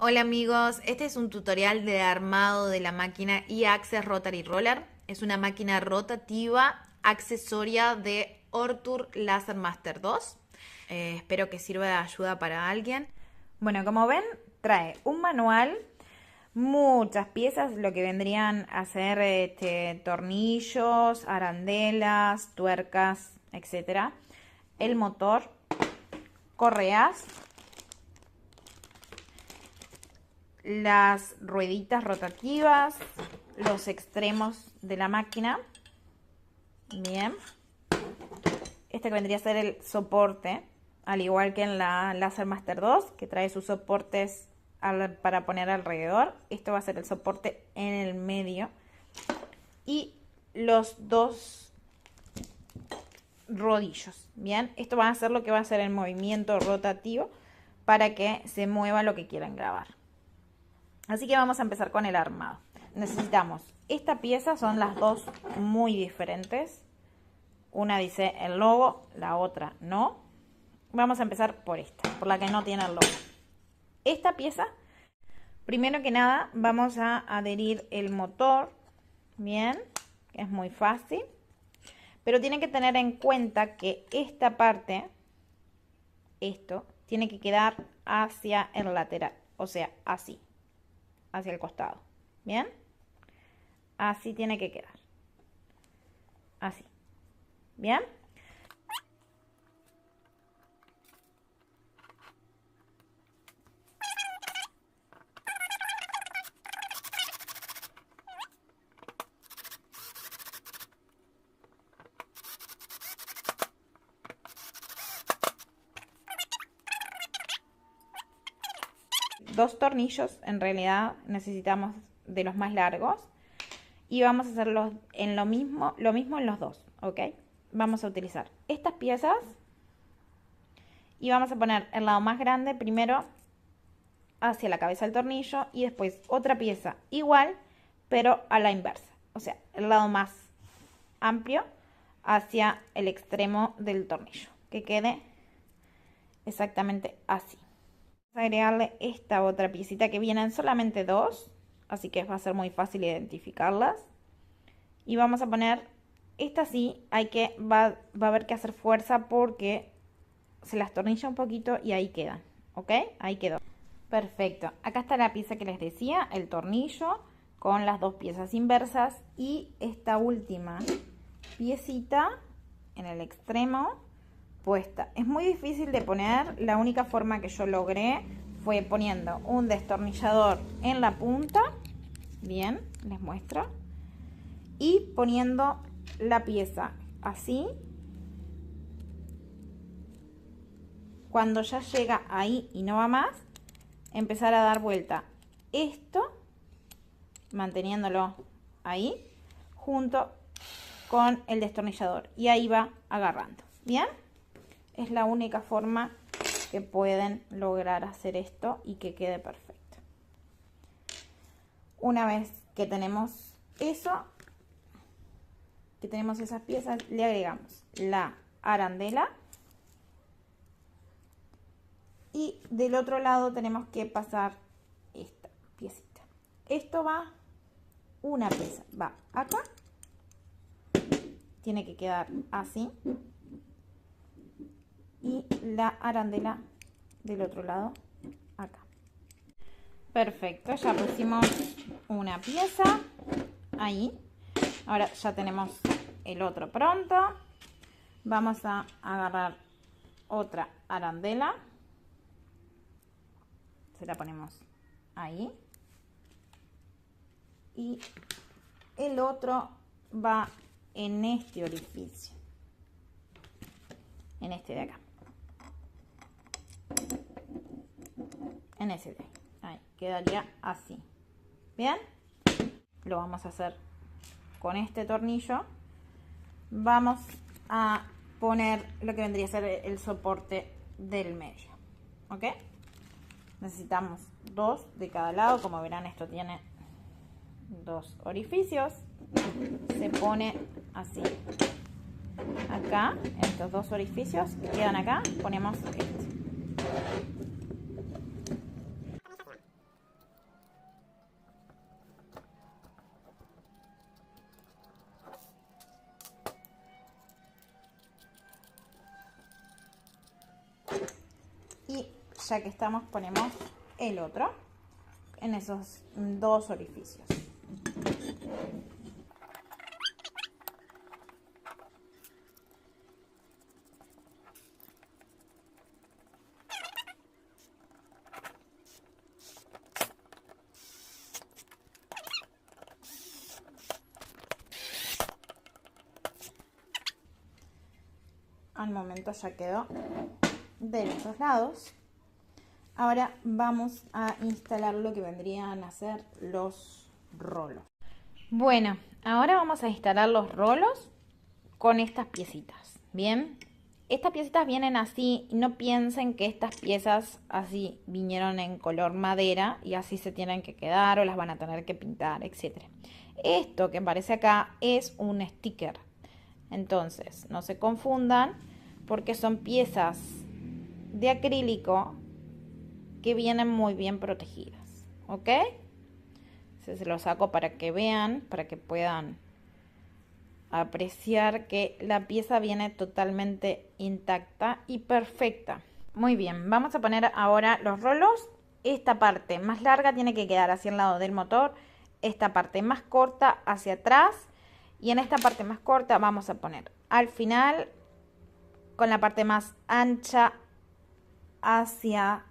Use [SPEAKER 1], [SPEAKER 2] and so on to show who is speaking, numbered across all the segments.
[SPEAKER 1] Hola amigos, este es un tutorial de armado de la máquina e-Access Rotary Roller. Es una máquina rotativa accesoria de Ortur Laser Master 2. Espero que sirva de ayuda para alguien.
[SPEAKER 2] Bueno, como ven, trae un manual, muchas piezas, lo que vendrían a ser tornillos, arandelas, tuercas, etcétera. El motor, correas, las rueditas rotativas, los extremos de la máquina. Bien. Este que vendría a ser el soporte, al igual que en la Laser Master 2, que trae sus soportes para poner alrededor. Esto va a ser el soporte en el medio. Y los dos rodillos. Bien, esto va a ser lo que va a ser el movimiento rotativo para que se mueva lo que quieran grabar. Así que vamos a empezar con el armado. Necesitamos esta pieza, son las dos muy diferentes. Una dice el logo, la otra no. Vamos a empezar por esta, por la que no tiene el logo. Esta pieza, primero que nada, vamos a adherir el motor. Bien, es muy fácil. Pero tienen que tener en cuenta que esta parte, esto, tiene que quedar hacia el lateral. O sea, así, hacia el costado. Bien, así tiene que quedar. Así. Bien. Dos tornillos, en realidad necesitamos de los más largos. Y vamos a hacerlo en lo mismo en los dos, ¿ok? Vamos a utilizar estas piezas y vamos a poner el lado más grande primero hacia la cabeza del tornillo y después otra pieza igual, pero a la inversa. O sea, el lado más amplio hacia el extremo del tornillo, que quede exactamente así. Vamos a agregarle esta otra piecita que vienen solamente dos, así que va a ser muy fácil identificarlas. Y vamos a poner esta sí, va a haber que hacer fuerza porque se las tornilla un poquito y ahí quedan, ¿ok? Ahí quedó. Perfecto. Acá está la pieza que les decía, el tornillo con las dos piezas inversas y esta última piecita en el extremo puesta. Es muy difícil de poner, la única forma que yo logré fue poniendo un destornillador en la punta. Bien, les muestro. Y poniendo la pieza así. Cuando ya llega ahí y no va más, empezar a dar vuelta esto, manteniéndolo ahí, junto con el destornillador. Y ahí va agarrando. ¿Bien? Es la única forma que pueden lograr hacer esto y que quede perfecto. Una vez que tenemos eso, que tenemos esas piezas, le agregamos la arandela y del otro lado tenemos que pasar esta piecita. Esto va, una pieza va acá, tiene que quedar así, y la arandela del otro lado acá. Perfecto, ya pusimos una pieza ahí. Ahora ya tenemos el otro pronto. Vamos a agarrar otra arandela. Se la ponemos ahí. Y el otro va en este orificio. En este de acá. En ese de ahí. Ahí quedaría así. ¿Bien? Lo vamos a hacer con este tornillo. Vamos a poner lo que vendría a ser el soporte del medio, ¿ok? Necesitamos dos de cada lado. Como verán, esto tiene dos orificios. Se pone así. Acá, estos dos orificios que quedan acá, ponemos este. ya que estamos, ponemos el otro en esos dos orificios. Al momento ya quedó de los dos lados. Ahora vamos a instalar lo que vendrían a ser los rolos. Bueno, ahora vamos a instalar los rolos con estas piecitas. Bien, estas piecitas vienen así. No piensen que estas piezas así vinieron en color madera y así se tienen que quedar o las van a tener que pintar, etc. Esto que aparece acá es un sticker. Entonces, no se confundan porque son piezas de acrílico que vienen muy bien protegidas, ¿ok? Se lo saco para que vean, para que puedan apreciar que la pieza viene totalmente intacta y perfecta. Muy bien, vamos a poner ahora los rolos. Esta parte más larga tiene que quedar hacia el lado del motor, esta parte más corta hacia atrás, y en esta parte más corta vamos a poner al final con la parte más ancha hacia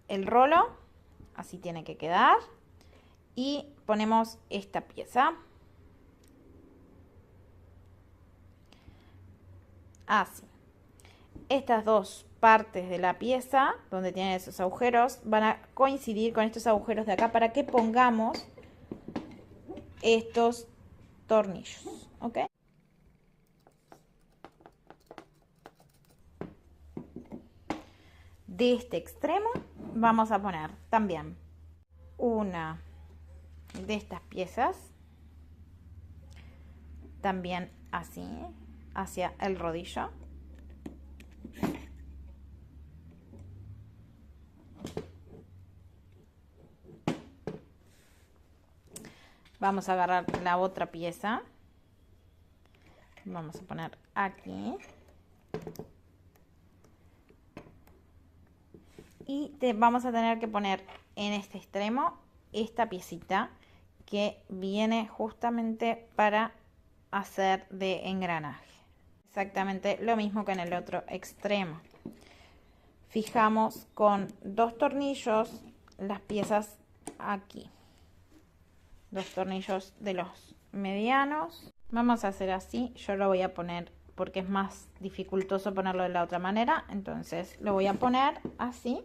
[SPEAKER 2] el rolo, así tiene que quedar, y ponemos esta pieza así. Estas dos partes de la pieza donde tienen esos agujeros van a coincidir con estos agujeros de acá para que pongamos estos tornillos, ¿ok? De este extremo vamos a poner también una de estas piezas, también así, hacia el rodillo. Vamos a agarrar la otra pieza, vamos a poner aquí. Y vamos a tener que poner en este extremo esta piecita que viene justamente para hacer de engranaje. Exactamente lo mismo que en el otro extremo. Fijamos con dos tornillos las piezas aquí. Dos tornillos de los medianos. Vamos a hacer así. Yo lo voy a poner porque es más dificultoso ponerlo de la otra manera. Entonces lo voy a poner así,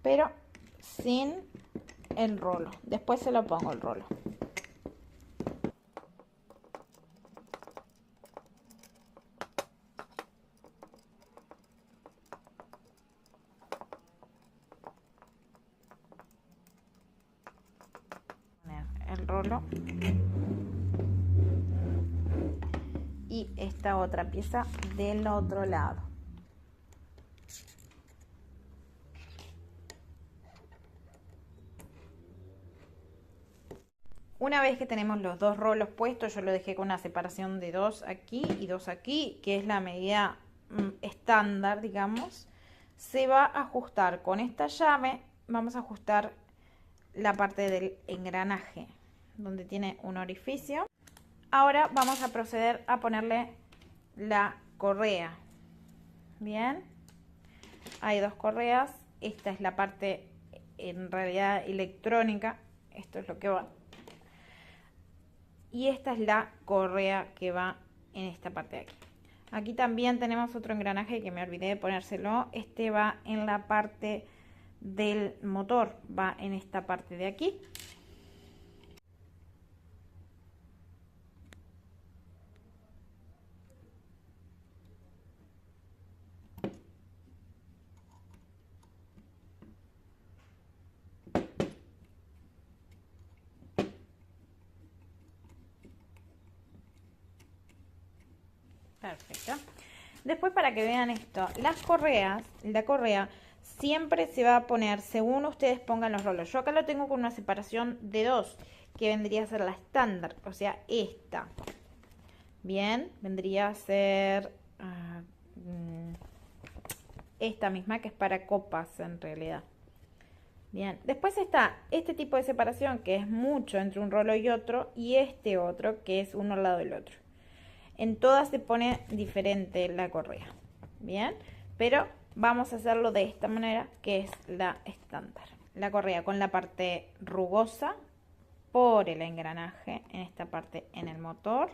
[SPEAKER 2] pero sin el rolo. Después se lo pongo el rolo. Poner el rolo. Y esta otra pieza del otro lado. Una vez que tenemos los dos rolos puestos, yo lo dejé con una separación de 2 aquí y 2 aquí, que es la medida estándar, digamos. Se va a ajustar con esta llave, vamos a ajustar la parte del engranaje, donde tiene un orificio. Ahora vamos a proceder a ponerle la correa. Bien, hay dos correas. Esta es la parte en realidad electrónica. Esto es lo que va. Y esta es la correa que va en esta parte de aquí. Aquí también tenemos otro engranaje que me olvidé de ponérselo. Este va en la parte del motor, va en esta parte de aquí. Perfecto. Después, para que vean esto, las correas, la correa siempre se va a poner según ustedes pongan los rolos. Yo acá lo tengo con una separación de 2, que vendría a ser la estándar, o sea, esta. Bien, vendría a ser esta misma que es para copas en realidad. Bien, después está este tipo de separación que es mucho entre un rolo y otro, y este otro que es uno al lado del otro. En todas se pone diferente la correa. Bien, pero vamos a hacerlo de esta manera, que es la estándar. La correa con la parte rugosa por el engranaje, en esta parte en el motor.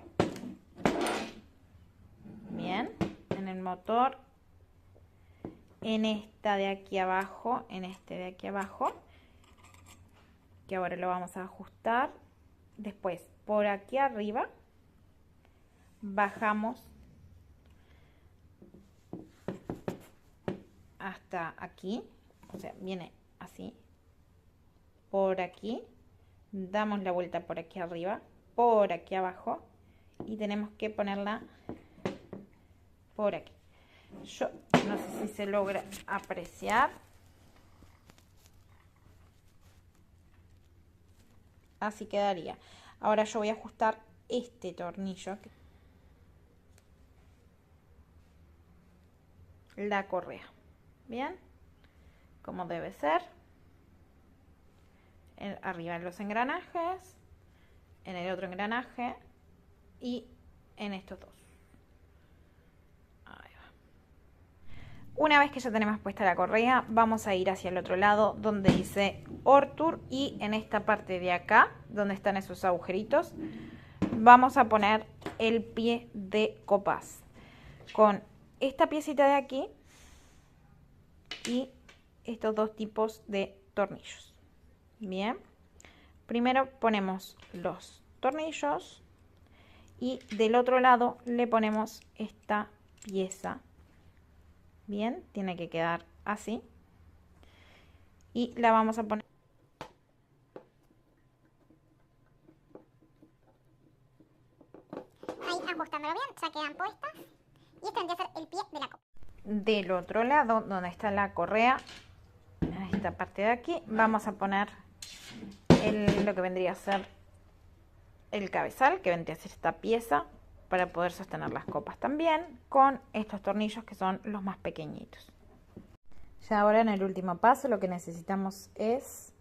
[SPEAKER 2] Bien, en el motor, en esta de aquí abajo, en este de aquí abajo, que ahora lo vamos a ajustar. Después, por aquí arriba, bajamos hasta aquí, o sea, viene así, por aquí, damos la vuelta por aquí arriba, por aquí abajo, y tenemos que ponerla por aquí. Yo no sé si se logra apreciar. Así quedaría. Ahora yo voy a ajustar este tornillo, la correa. Bien, como debe ser. Arriba en los engranajes, en el otro engranaje y en estos dos. Ahí va. Una vez que ya tenemos puesta la correa, vamos a ir hacia el otro lado donde dice Ortur, y en esta parte de acá, donde están esos agujeritos, vamos a poner el pie de copas con esta piecita de aquí y estos dos tipos de tornillos. Bien, primero ponemos los tornillos y del otro lado le ponemos esta pieza. Bien, tiene que quedar así y la vamos a poner.
[SPEAKER 3] Ahí ajustándolo bien, ya quedan puestas. Y este tendría que ser el pie de la copa.
[SPEAKER 2] Del otro lado, donde está la correa, en esta parte de aquí, vamos a poner lo que vendría a ser el cabezal, que vendría a ser esta pieza, para poder sostener las copas también, con estos tornillos que son los más pequeñitos. Ya ahora en el último paso lo que necesitamos es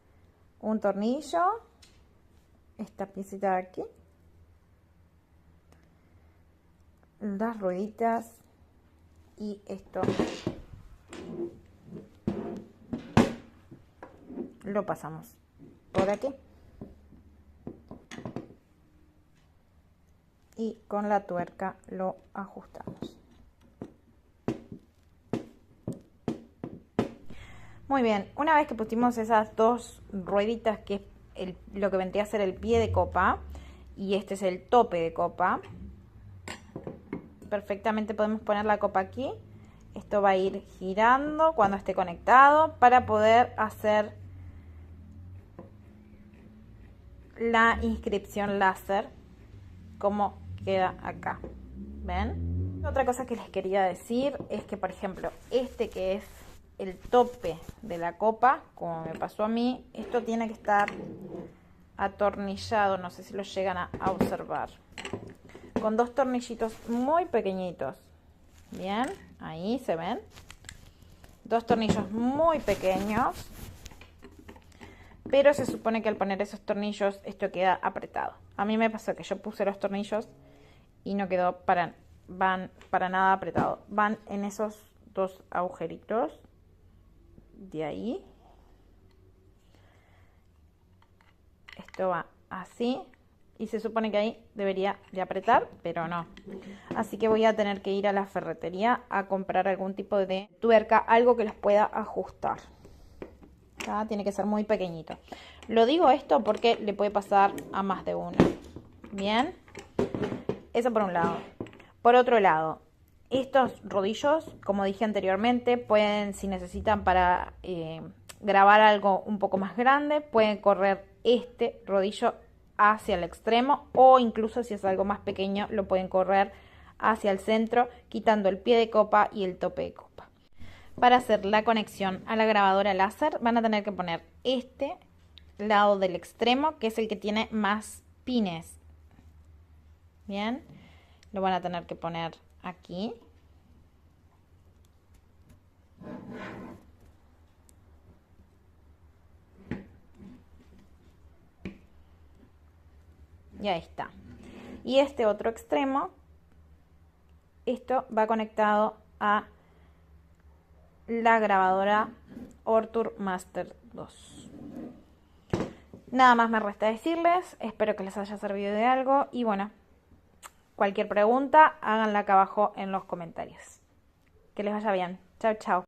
[SPEAKER 2] un tornillo, esta piecita de aquí, las rueditas y esto lo pasamos por aquí y con la tuerca lo ajustamos. Muy bien, una vez que pusimos esas dos rueditas, que es lo que vendría a ser el pie de copa, y este es el tope de copa, perfectamente podemos poner la copa aquí. Esto va a ir girando cuando esté conectado para poder hacer la inscripción láser, como queda acá. ¿Ven? Otra cosa que les quería decir es que, por ejemplo, este que es el tope de la copa, como me pasó a mí, esto tiene que estar atornillado, no sé si lo llegan a observar, con dos tornillitos muy pequeñitos. Bien, ahí se ven, dos tornillos muy pequeños, pero se supone que al poner esos tornillos esto queda apretado. A mí me pasó que yo puse los tornillos y no quedó para nada apretado. Van en esos dos agujeritos de ahí. Esto va así y se supone que ahí debería de apretar, pero no. Así que voy a tener que ir a la ferretería a comprar algún tipo de tuerca, algo que los pueda ajustar. Tiene que ser muy pequeñito. Lo digo esto porque le puede pasar a más de uno. Bien, eso por un lado. Por otro lado, estos rodillos, como dije anteriormente, pueden, si necesitan para grabar algo un poco más grande, pueden correr este rodillo hacia el extremo, o incluso si es algo más pequeño lo pueden correr hacia el centro, quitando el pie de copa y el tope de copa. Para hacer la conexión a la grabadora láser van a tener que poner este lado del extremo, que es el que tiene más pines. Bien, lo van a tener que poner aquí. Y ahí está. Y este otro extremo, esto va conectado a la grabadora Ortur Master 2. Nada más me resta decirles, espero que les haya servido de algo y bueno, cualquier pregunta háganla acá abajo en los comentarios. Que les vaya bien. Chao, chao.